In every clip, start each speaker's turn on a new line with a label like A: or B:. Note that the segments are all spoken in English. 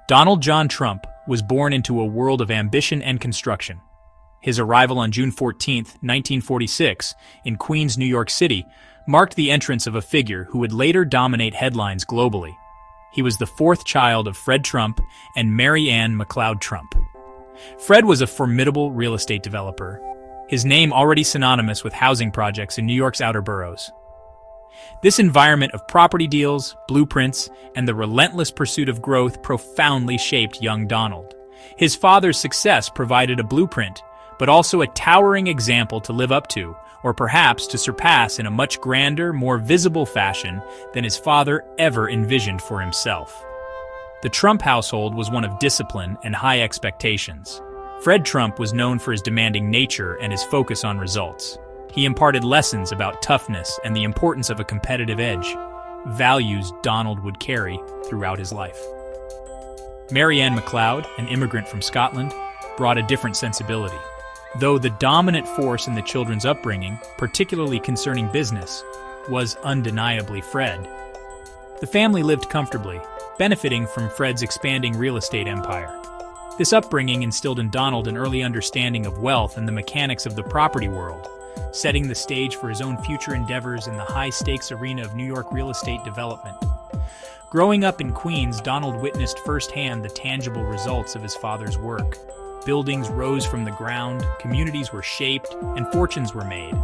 A: Donald John Trump was born into a world of ambition and construction. His arrival on June 14, 1946, in Queens, New York City, marked the entrance of a figure who would later dominate headlines globally. He was the fourth child of Fred Trump and Mary Ann McLeod Trump. Fred was a formidable real estate developer, his name already synonymous with housing projects in New York's outer boroughs. This environment of property deals, blueprints, and the relentless pursuit of growth profoundly shaped young Donald. His father's success provided a blueprint, but also a towering example to live up to, or perhaps to surpass in a much grander, more visible fashion than his father ever envisioned for himself. The Trump household was one of discipline and high expectations. Fred Trump was known for his demanding nature and his focus on results. He imparted lessons about toughness and the importance of a competitive edge, values Donald would carry throughout his life. Mary Ann McLeod, an immigrant from Scotland, brought a different sensibility. Though the dominant force in the children's upbringing, particularly concerning business, was undeniably Fred. The family lived comfortably, benefiting from Fred's expanding real estate empire. This upbringing instilled in Donald an early understanding of wealth and the mechanics of the property world, setting the stage for his own future endeavors in the high-stakes arena of New York real estate development. Growing up in Queens, Donald witnessed firsthand the tangible results of his father's work. Buildings rose from the ground, communities were shaped, and fortunes were made.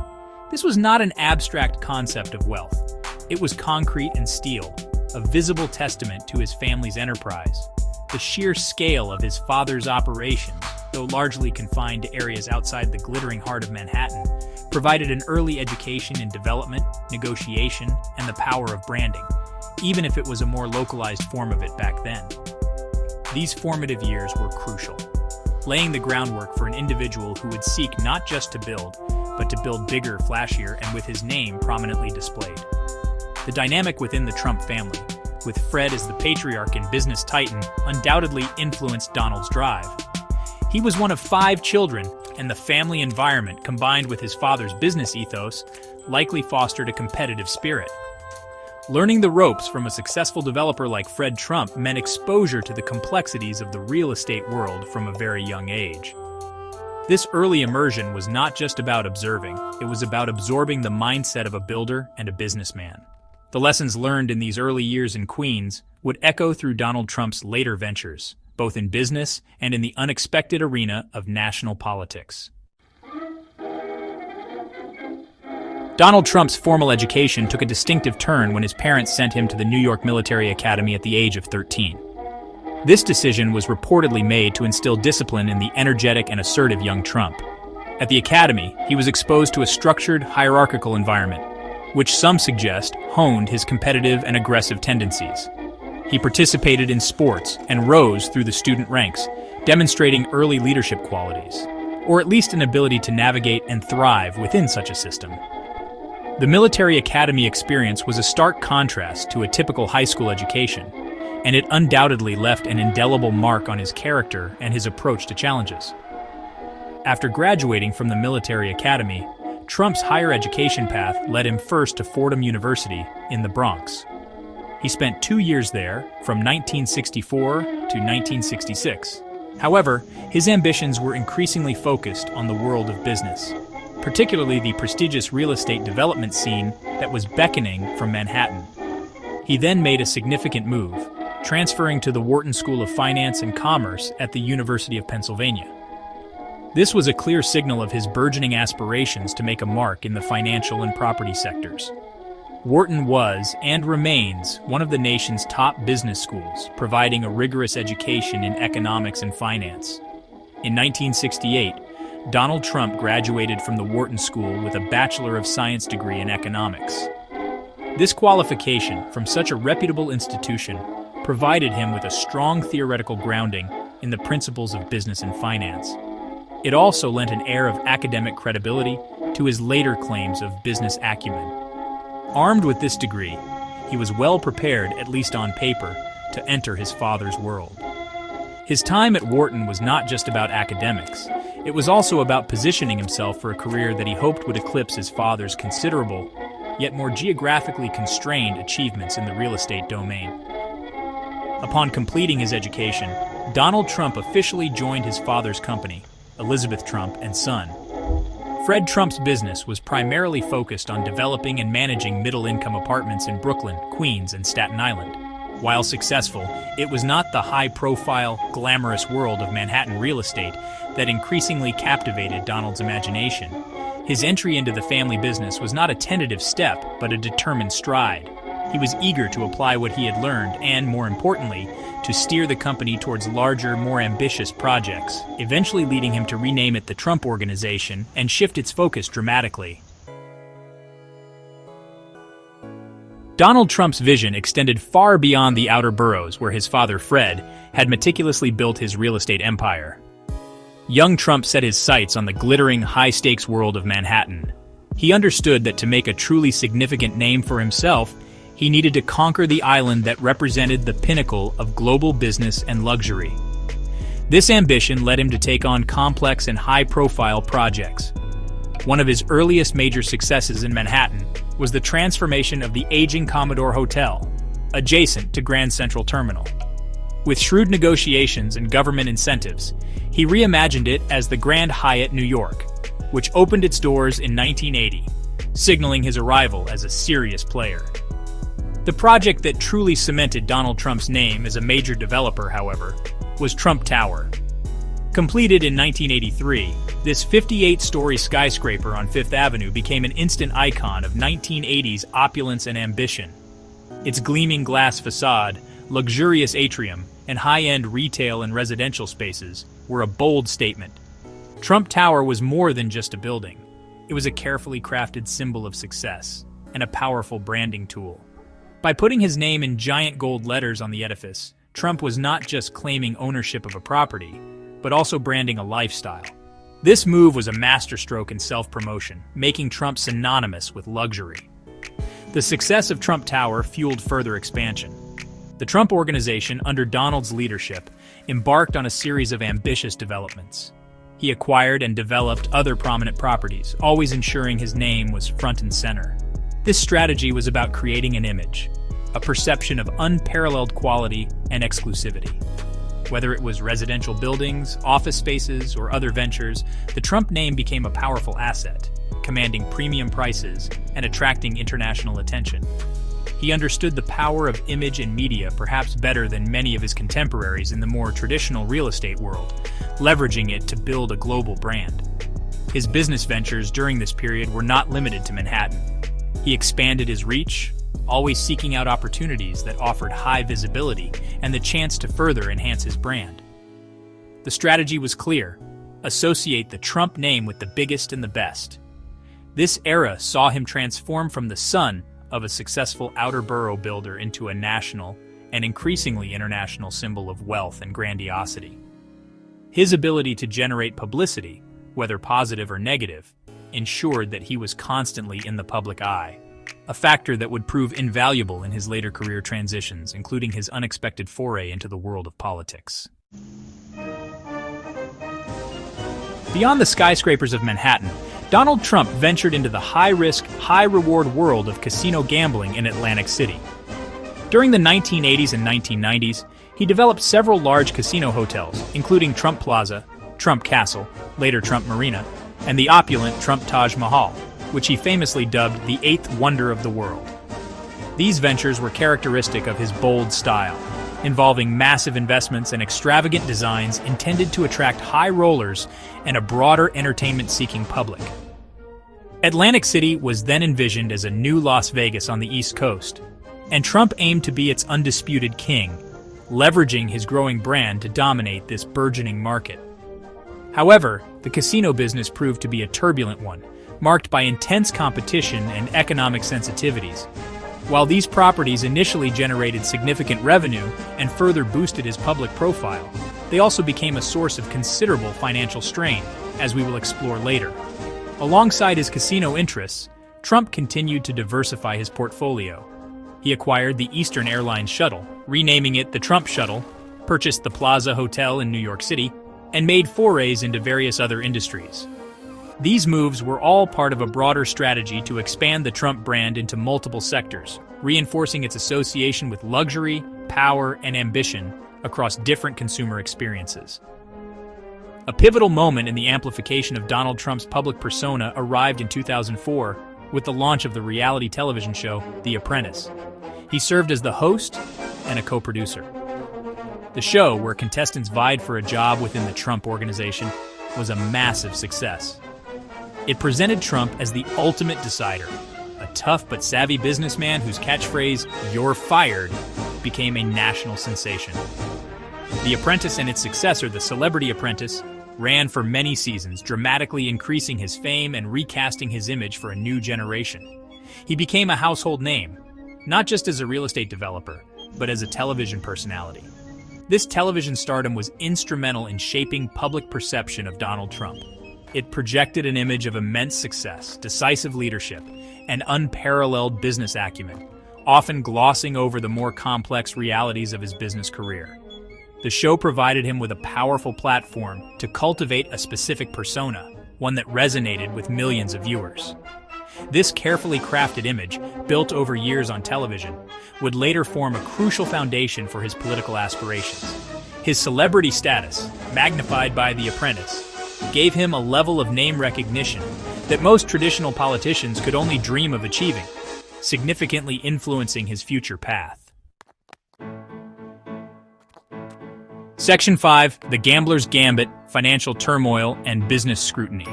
A: This was not an abstract concept of wealth. It was concrete and steel, a visible testament to his family's enterprise. The sheer scale of his father's operations, though largely confined to areas outside the glittering heart of Manhattan, provided an early education in development, negotiation, and the power of branding, even if it was a more localized form of it back then. These formative years were crucial, laying the groundwork for an individual who would seek not just to build, but to build bigger, flashier, and with his name prominently displayed. The dynamic within the Trump family, with Fred as the patriarch and business titan, undoubtedly influenced Donald's drive. He was one of 5 children, and the family environment, combined with his father's business ethos, likely fostered a competitive spirit. Learning the ropes from a successful developer like Fred Trump meant exposure to the complexities of the real estate world from a very young age. This early immersion was not just about observing, it was about absorbing the mindset of a builder and a businessman. The lessons learned in these early years in Queens would echo through Donald Trump's later ventures, both in business and in the unexpected arena of national politics. Donald Trump's formal education took a distinctive turn when his parents sent him to the New York Military Academy at the age of 13. This decision was reportedly made to instill discipline in the energetic and assertive young Trump. At the academy, he was exposed to a structured, hierarchical environment, which some suggest honed his competitive and aggressive tendencies. He participated in sports and rose through the student ranks, demonstrating early leadership qualities, or at least an ability to navigate and thrive within such a system. The military academy experience was a stark contrast to a typical high school education, and it undoubtedly left an indelible mark on his character and his approach to challenges. After graduating from the military academy, Trump's higher education path led him first to Fordham University in the Bronx. He spent 2 years there, from 1964 to 1966. However, his ambitions were increasingly focused on the world of business, particularly the prestigious real estate development scene that was beckoning from Manhattan. He then made a significant move, transferring to the Wharton School of Finance and Commerce at the University of Pennsylvania. This was a clear signal of his burgeoning aspirations to make a mark in the financial and property sectors. Wharton was, and remains, one of the nation's top business schools, providing a rigorous education in economics and finance. In 1968, Donald Trump graduated from the Wharton School with a Bachelor of Science degree in economics. This qualification from such a reputable institution provided him with a strong theoretical grounding in the principles of business and finance. It also lent an air of academic credibility to his later claims of business acumen. Armed with this degree, he was well prepared, at least on paper, to enter his father's world. His time at Wharton was not just about academics. It was also about positioning himself for a career that he hoped would eclipse his father's considerable, yet more geographically constrained achievements in the real estate domain. Upon completing his education, Donald Trump officially joined his father's company, Elizabeth Trump and Son. Fred Trump's business was primarily focused on developing and managing middle-income apartments in Brooklyn, Queens, and Staten Island. While successful, it was not the high-profile, glamorous world of Manhattan real estate that increasingly captivated Donald's imagination. His entry into the family business was not a tentative step, but a determined stride. He was eager to apply what he had learned and, more importantly, to steer the company towards larger, more ambitious projects, eventually leading him to rename it the Trump Organization and shift its focus dramatically. Donald Trump's vision extended far beyond the outer boroughs where his father Fred had meticulously built his real estate empire. Young Trump set his sights on the glittering, high-stakes world of Manhattan. He understood that to make a truly significant name for himself, he needed to conquer the island that represented the pinnacle of global business and luxury. This ambition led him to take on complex and high-profile projects. One of his earliest major successes in Manhattan was the transformation of the aging Commodore Hotel, adjacent to Grand Central Terminal. With shrewd negotiations and government incentives, he reimagined it as the Grand Hyatt New York, which opened its doors in 1980, signaling his arrival as a serious player. The project that truly cemented Donald Trump's name as a major developer, however, was Trump Tower. Completed in 1983, this 58-story skyscraper on Fifth Avenue became an instant icon of 1980s opulence and ambition. Its gleaming glass facade, luxurious atrium, and high-end retail and residential spaces were a bold statement. Trump Tower was more than just a building. It was a carefully crafted symbol of success and a powerful branding tool. By putting his name in giant gold letters on the edifice, Trump was not just claiming ownership of a property, but also branding a lifestyle. This move was a masterstroke in self-promotion, making Trump synonymous with luxury. The success of Trump Tower fueled further expansion. The Trump Organization, under Donald's leadership, embarked on a series of ambitious developments. He acquired and developed other prominent properties, always ensuring his name was front and center. This strategy was about creating an image, a perception of unparalleled quality and exclusivity. Whether it was residential buildings, office spaces, or other ventures, the Trump name became a powerful asset, commanding premium prices and attracting international attention. He understood the power of image and media perhaps better than many of his contemporaries in the more traditional real estate world, leveraging it to build a global brand. His business ventures during this period were not limited to Manhattan. He expanded his reach, always seeking out opportunities that offered high visibility and the chance to further enhance his brand. The strategy was clear: associate the Trump name with the biggest and the best. This era saw him transform from the son of a successful outer borough builder into a national and increasingly international symbol of wealth and grandiosity. His ability to generate publicity, whether positive or negative, ensured that he was constantly in the public eye, a factor that would prove invaluable in his later career transitions, including his unexpected foray into the world of politics. Beyond the skyscrapers of Manhattan, Donald Trump ventured into the high-risk, high-reward world of casino gambling in Atlantic City. During the 1980s and 1990s, he developed several large casino hotels, including Trump Plaza, Trump Castle, later Trump Marina, and the opulent Trump Taj Mahal, which he famously dubbed the eighth wonder of the world. These ventures were characteristic of his bold style, involving massive investments and extravagant designs intended to attract high rollers and a broader entertainment-seeking public. Atlantic City was then envisioned as a new Las Vegas on the East Coast, and Trump aimed to be its undisputed king, leveraging his growing brand to dominate this burgeoning market. However, the casino business proved to be a turbulent one, marked by intense competition and economic sensitivities. While these properties initially generated significant revenue and further boosted his public profile, they also became a source of considerable financial strain, as we will explore later. Alongside his casino interests, Trump continued to diversify his portfolio. He acquired the Eastern Airlines shuttle, renaming it the Trump Shuttle, purchased the Plaza Hotel in New York City, and made forays into various other industries. These moves were all part of a broader strategy to expand the Trump brand into multiple sectors, reinforcing its association with luxury, power, and ambition across different consumer experiences. A pivotal moment in the amplification of Donald Trump's public persona arrived in 2004 with the launch of the reality television show The Apprentice. He served as the host and a co-producer. The show, where contestants vied for a job within the Trump Organization, was a massive success. It presented Trump as the ultimate decider, a tough but savvy businessman whose catchphrase, "You're fired," became a national sensation. The Apprentice and its successor, The Celebrity Apprentice, ran for many seasons, dramatically increasing his fame and recasting his image for a new generation. He became a household name, not just as a real estate developer, but as a television personality. This television stardom was instrumental in shaping public perception of Donald Trump. It projected an image of immense success, decisive leadership, and unparalleled business acumen, often glossing over the more complex realities of his business career. The show provided him with a powerful platform to cultivate a specific persona, one that resonated with millions of viewers. This carefully crafted image, built over years on television, would later form a crucial foundation for his political aspirations. His celebrity status, magnified by The Apprentice, gave him a level of name recognition that most traditional politicians could only dream of achieving, significantly influencing his future path. Section 5, The Gambler's Gambit, Financial Turmoil and Business Scrutiny.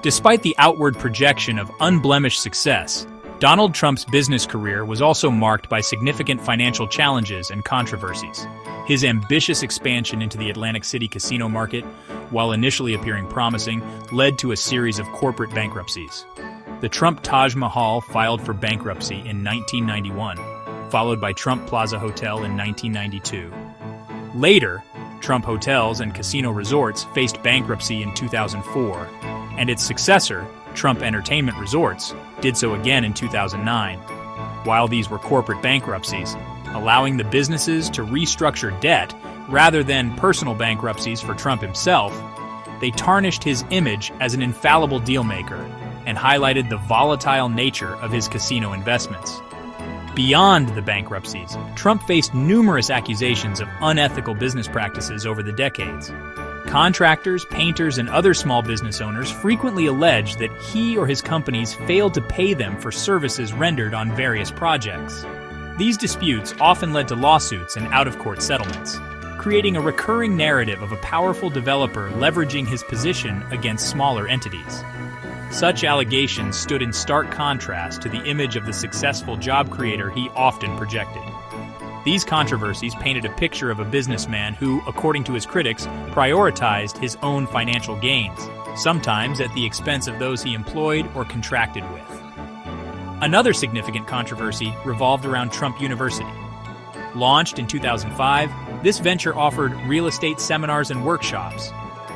A: Despite the outward projection of unblemished success, Donald Trump's business career was also marked by significant financial challenges and controversies. His ambitious expansion into the Atlantic City casino market, while initially appearing promising, led to a series of corporate bankruptcies. The Trump Taj Mahal filed for bankruptcy in 1991, followed by Trump Plaza Hotel in 1992. Later, Trump Hotels and Casino Resorts faced bankruptcy in 2004, and its successor, Trump Entertainment Resorts, did so again in 2009. While these were corporate bankruptcies, allowing the businesses to restructure debt rather than personal bankruptcies for Trump himself, they tarnished his image as an infallible dealmaker and highlighted the volatile nature of his casino investments. Beyond the bankruptcies, Trump faced numerous accusations of unethical business practices over the decades. Contractors, painters, and other small business owners frequently alleged that he or his companies failed to pay them for services rendered on various projects. These disputes often led to lawsuits and out-of-court settlements, creating a recurring narrative of a powerful developer leveraging his position against smaller entities. Such allegations stood in stark contrast to the image of the successful job creator he often projected. These controversies painted a picture of a businessman who, according to his critics, prioritized his own financial gains, sometimes at the expense of those he employed or contracted with. Another significant controversy revolved around Trump University. Launched in 2005, this venture offered real estate seminars and workshops,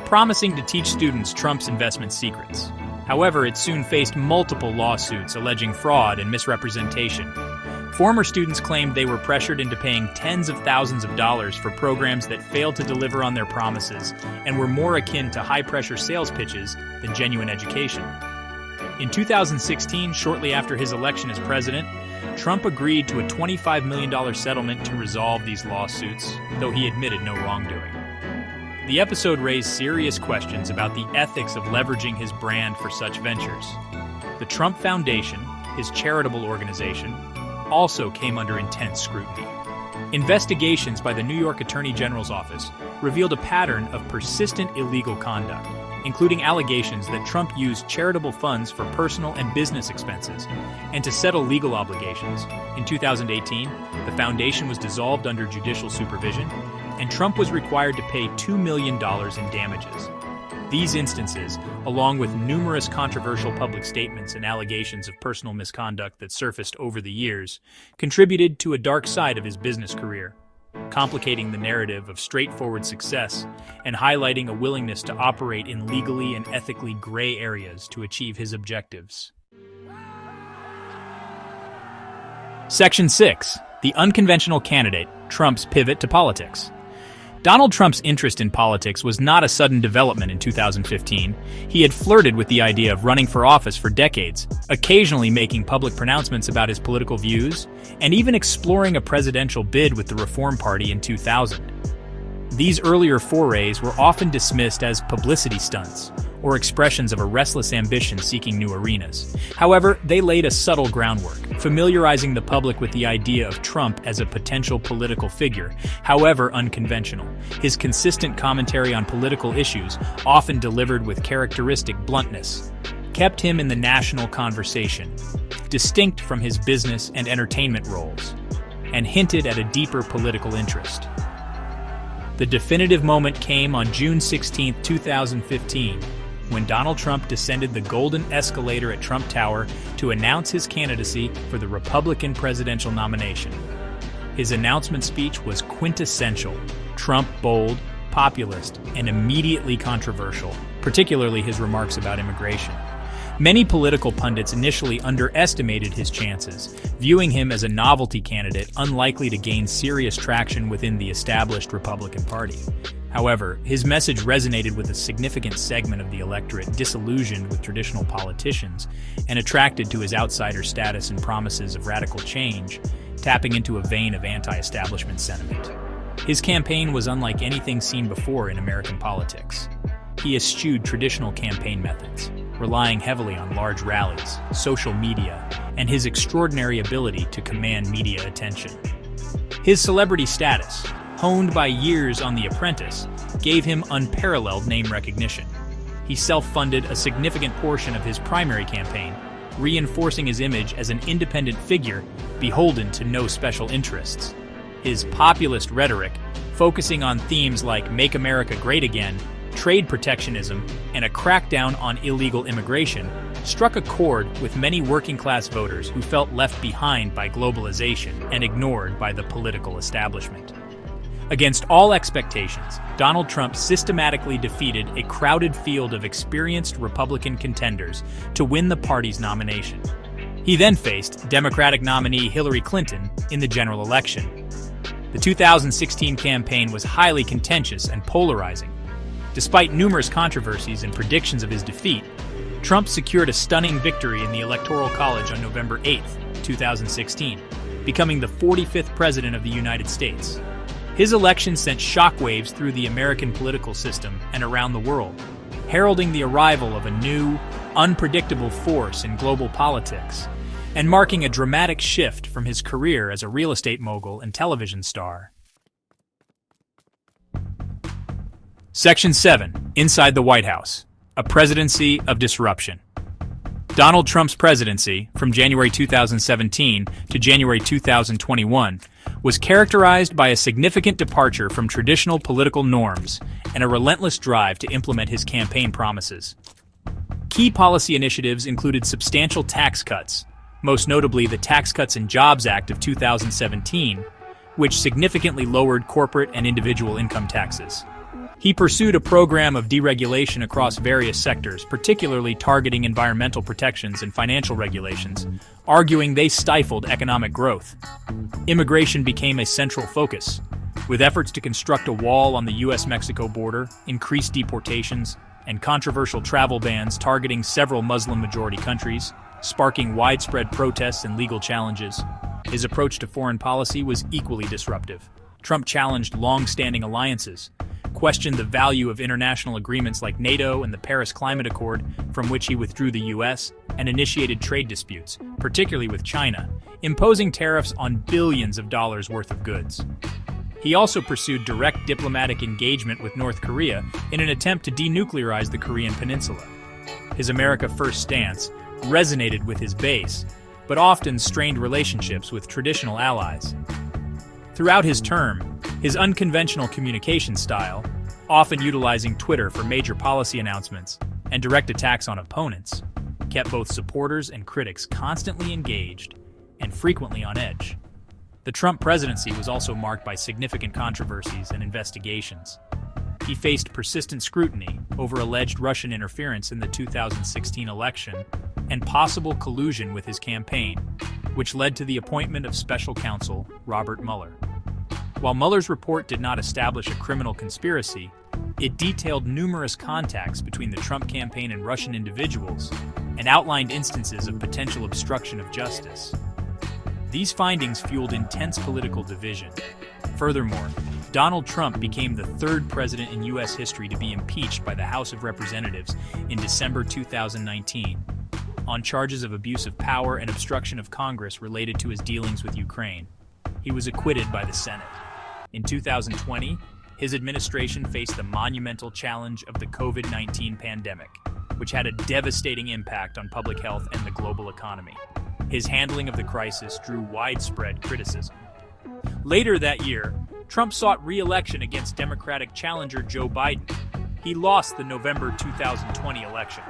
A: promising to teach students Trump's investment secrets. However, it soon faced multiple lawsuits alleging fraud and misrepresentation. Former students claimed they were pressured into paying tens of thousands of dollars for programs that failed to deliver on their promises and were more akin to high-pressure sales pitches than genuine education. In 2016, shortly after his election as president, Trump agreed to a $25 million settlement to resolve these lawsuits, though he admitted no wrongdoing. The episode raised serious questions about the ethics of leveraging his brand for such ventures. The Trump Foundation, his charitable organization, also came under intense scrutiny. Investigations by the New York Attorney General's office revealed a pattern of persistent illegal conduct, including allegations that Trump used charitable funds for personal and business expenses and to settle legal obligations. In 2018, the foundation was dissolved under judicial supervision, and Trump was required to pay $2 million in damages. These instances, along with numerous controversial public statements and allegations of personal misconduct that surfaced over the years, contributed to a dark side of his business career, complicating the narrative of straightforward success and highlighting a willingness to operate in legally and ethically gray areas to achieve his objectives. Section 6. The Unconventional Candidate, Trump's Pivot to Politics. Donald Trump's interest in politics was not a sudden development in 2015. He had flirted with the idea of running for office for decades, occasionally making public pronouncements about his political views, and even exploring a presidential bid with the Reform Party in 2000. These earlier forays were often dismissed as publicity stunts, or expressions of a restless ambition seeking new arenas. However, they laid a subtle groundwork, familiarizing the public with the idea of Trump as a potential political figure, however unconventional. His consistent commentary on political issues, often delivered with characteristic bluntness, kept him in the national conversation, distinct from his business and entertainment roles, and hinted at a deeper political interest. The definitive moment came on June 16, 2015, when Donald Trump descended the golden escalator at Trump Tower to announce his candidacy for the Republican presidential nomination. His announcement speech was quintessential, Trump bold, populist, and immediately controversial, particularly his remarks about immigration. Many political pundits initially underestimated his chances, viewing him as a novelty candidate unlikely to gain serious traction within the established Republican Party. However, his message resonated with a significant segment of the electorate disillusioned with traditional politicians and attracted to his outsider status and promises of radical change, tapping into a vein of anti-establishment sentiment. His campaign was unlike anything seen before in American politics. He eschewed traditional campaign methods, relying heavily on large rallies, social media, and his extraordinary ability to command media attention. His celebrity status, honed by years on The Apprentice, gave him unparalleled name recognition. He self-funded a significant portion of his primary campaign, reinforcing his image as an independent figure beholden to no special interests. His populist rhetoric, focusing on themes like Make America Great Again, trade protectionism, and a crackdown on illegal immigration, struck a chord with many working-class voters who felt left behind by globalization and ignored by the political establishment. Against all expectations, Donald Trump systematically defeated a crowded field of experienced Republican contenders to win the party's nomination. He then faced Democratic nominee Hillary Clinton in the general election. The 2016 campaign was highly contentious and polarizing. Despite numerous controversies and predictions of his defeat, Trump secured a stunning victory in the Electoral College on November 8, 2016, becoming the 45th president of the United States. His election sent shockwaves through the American political system and around the world, heralding the arrival of a new, unpredictable force in global politics, and marking a dramatic shift from his career as a real estate mogul and television star. Section 7. Inside the White House. A Presidency of Disruption. Donald Trump's presidency, from January 2017 to January 2021, was characterized by a significant departure from traditional political norms and a relentless drive to implement his campaign promises. Key policy initiatives included substantial tax cuts, most notably the Tax Cuts and Jobs Act of 2017, which significantly lowered corporate and individual income taxes. He pursued a program of deregulation across various sectors, particularly targeting environmental protections and financial regulations, arguing they stifled economic growth. Immigration became a central focus, with efforts to construct a wall on the U.S.-Mexico border, increase deportations, and controversial travel bans targeting several Muslim-majority countries, sparking widespread protests and legal challenges. His approach to foreign policy was equally disruptive. Trump challenged long-standing alliances, questioned the value of international agreements like NATO and the Paris Climate Accord, from which he withdrew the U.S., and initiated trade disputes, particularly with China, imposing tariffs on billions of dollars worth of goods. He also pursued direct diplomatic engagement with North Korea in an attempt to denuclearize the Korean Peninsula. His America First stance resonated with his base, but often strained relationships with traditional allies. Throughout his term, his unconventional communication style, often utilizing Twitter for major policy announcements and direct attacks on opponents, kept both supporters and critics constantly engaged and frequently on edge. The Trump presidency was also marked by significant controversies and investigations. He faced persistent scrutiny over alleged Russian interference in the 2016 election and possible collusion with his campaign, which led to the appointment of special counsel Robert Mueller. While Mueller's report did not establish a criminal conspiracy, it detailed numerous contacts between the Trump campaign and Russian individuals and outlined instances of potential obstruction of justice. These findings fueled intense political division. Furthermore, Donald Trump became the third president in U.S. history to be impeached by the House of Representatives in December 2019 on charges of abuse of power and obstruction of Congress related to his dealings with Ukraine. He was acquitted by the Senate. In 2020, his administration faced the monumental challenge of the COVID-19 pandemic, which had a devastating impact on public health and the global economy. His handling of the crisis drew widespread criticism. Later that year, Trump sought re-election against Democratic challenger Joe Biden. He lost the November 2020 election.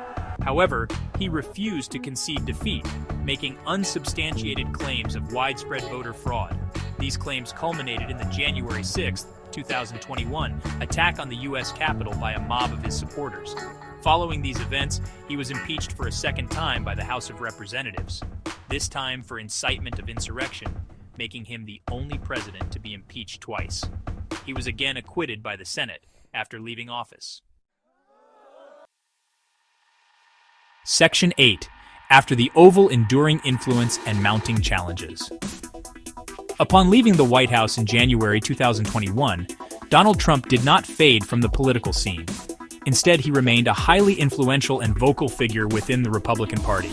A: However, he refused to concede defeat, making unsubstantiated claims of widespread voter fraud. These claims culminated in the January 6, 2021 attack on the U.S. Capitol by a mob of his supporters. Following these events, he was impeached for a second time by the House of Representatives, this time for incitement of insurrection, making him the only president to be impeached twice. He was again acquitted by the Senate after leaving office. Section 8. After the Oval enduring influence and mounting challenges. Upon leaving the White House in January 2021, Donald Trump did not fade from the political scene. Instead, he remained a highly influential and vocal figure within the Republican Party.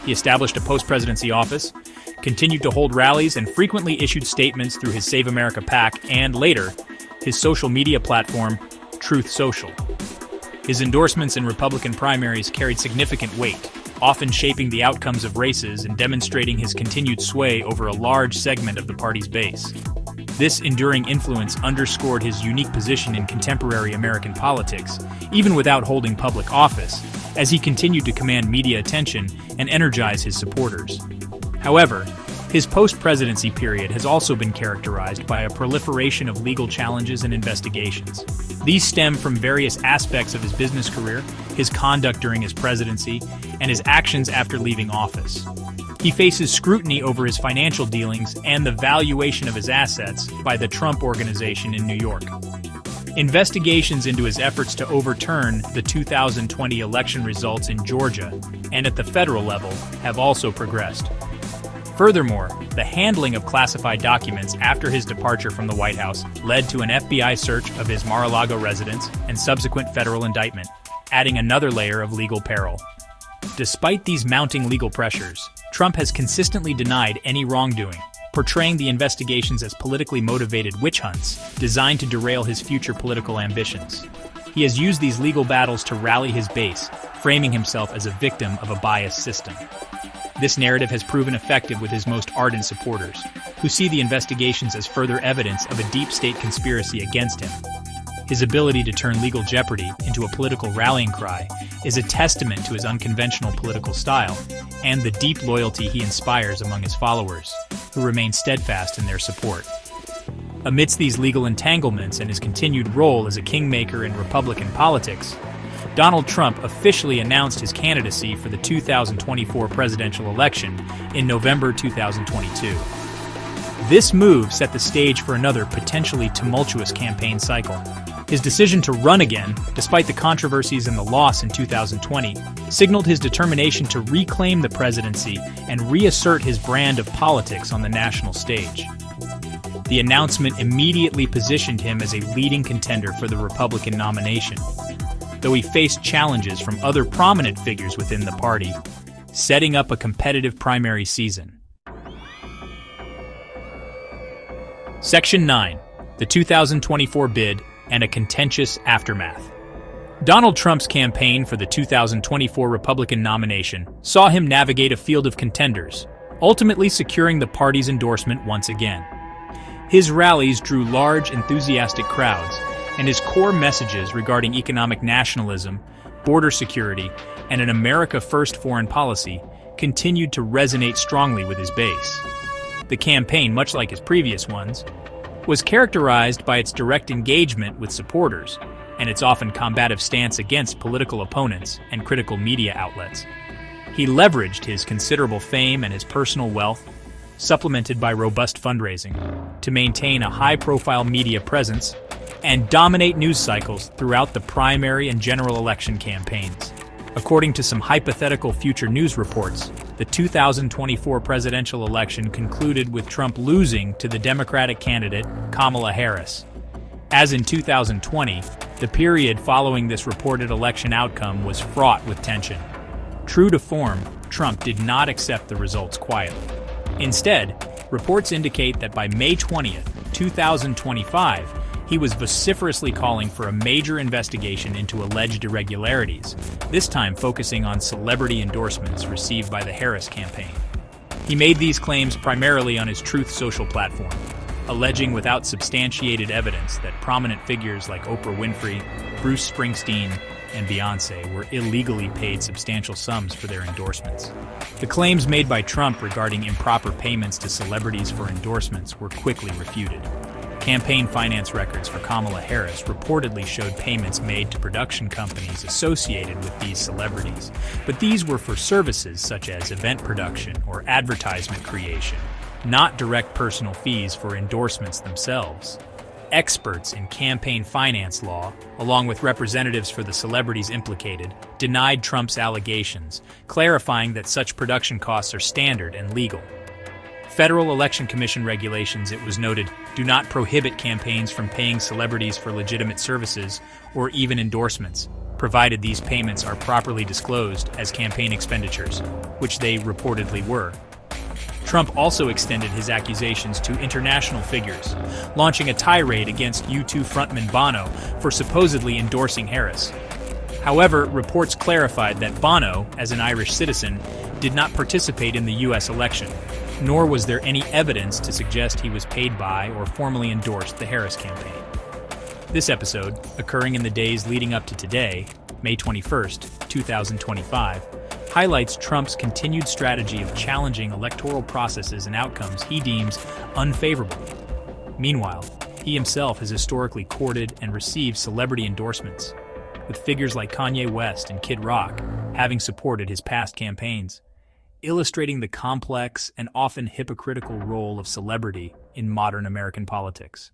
A: He established a post-presidency office, continued to hold rallies, and frequently issued statements through his Save America PAC and, later, his social media platform, Truth Social. His endorsements in Republican primaries carried significant weight, often shaping the outcomes of races and demonstrating his continued sway over a large segment of the party's base. This enduring influence underscored his unique position in contemporary American politics, even without holding public office, as he continued to command media attention and energize his supporters. However, his post-presidency period has also been characterized by a proliferation of legal challenges and investigations. These stem from various aspects of his business career, his conduct during his presidency, and his actions after leaving office. He faces scrutiny over his financial dealings and the valuation of his assets by the Trump Organization in New York. Investigations into his efforts to overturn the 2020 election results in Georgia and at the federal level have also progressed. Furthermore, the handling of classified documents after his departure from the White House led to an FBI search of his Mar-a-Lago residence and subsequent federal indictment, adding another layer of legal peril. Despite these mounting legal pressures, Trump has consistently denied any wrongdoing, portraying the investigations as politically motivated witch hunts designed to derail his future political ambitions. He has used these legal battles to rally his base, framing himself as a victim of a biased system. This narrative has proven effective with his most ardent supporters, who see the investigations as further evidence of a deep state conspiracy against him. His ability to turn legal jeopardy into a political rallying cry is a testament to his unconventional political style and the deep loyalty he inspires among his followers, who remain steadfast in their support. Amidst these legal entanglements and his continued role as a kingmaker in Republican politics, Donald Trump officially announced his candidacy for the 2024 presidential election in November 2022. This move set the stage for another potentially tumultuous campaign cycle. His decision to run again, despite the controversies and the loss in 2020, signaled his determination to reclaim the presidency and reassert his brand of politics on the national stage. The announcement immediately positioned him as a leading contender for the Republican nomination, though he faced challenges from other prominent figures within the party, setting up a competitive primary season. Section 9. The 2024 bid and a contentious aftermath. Donald Trump's campaign for the 2024 Republican nomination saw him navigate a field of contenders, ultimately securing the party's endorsement once again. His rallies drew large, enthusiastic crowds, and his core messages regarding economic nationalism, border security, and an America First foreign policy continued to resonate strongly with his base. The campaign, much like his previous ones, was characterized by its direct engagement with supporters and its often combative stance against political opponents and critical media outlets. He leveraged his considerable fame and his personal wealth, supplemented by robust fundraising, to maintain a high-profile media presence and dominate news cycles throughout the primary and general election campaigns. According to some hypothetical future news reports, the 2024 presidential election concluded with Trump losing to the Democratic candidate Kamala Harris. As in 2020, the period following this reported election outcome was fraught with tension. True to form, Trump did not accept the results quietly. Instead, reports indicate that by May 20th, 2025, he was vociferously calling for a major investigation into alleged irregularities, this time focusing on celebrity endorsements received by the Harris campaign. He made these claims primarily on his Truth Social platform, alleging without substantiated evidence that prominent figures like Oprah Winfrey, Bruce Springsteen, and Beyoncé were illegally paid substantial sums for their endorsements. The claims made by Trump regarding improper payments to celebrities for endorsements were quickly refuted. Campaign finance records for Kamala Harris reportedly showed payments made to production companies associated with these celebrities, but these were for services such as event production or advertisement creation, not direct personal fees for endorsements themselves. Experts in campaign finance law, along with representatives for the celebrities implicated, denied Trump's allegations, clarifying that such production costs are standard and legal. Federal Election Commission regulations, it was noted, do not prohibit campaigns from paying celebrities for legitimate services or even endorsements, provided these payments are properly disclosed as campaign expenditures, which they reportedly were. Trump also extended his accusations to international figures, launching a tirade against U2 frontman Bono for supposedly endorsing Harris. However, reports clarified that Bono, as an Irish citizen, did not participate in the U.S. election, nor was there any evidence to suggest he was paid by or formally endorsed the Harris campaign. This episode, occurring in the days leading up to today, May 21st, 2025, highlights Trump's continued strategy of challenging electoral processes and outcomes he deems unfavorable. Meanwhile, he himself has historically courted and received celebrity endorsements, with figures like Kanye West and Kid Rock having supported his past campaigns, illustrating the complex and often hypocritical role of celebrity in modern American politics.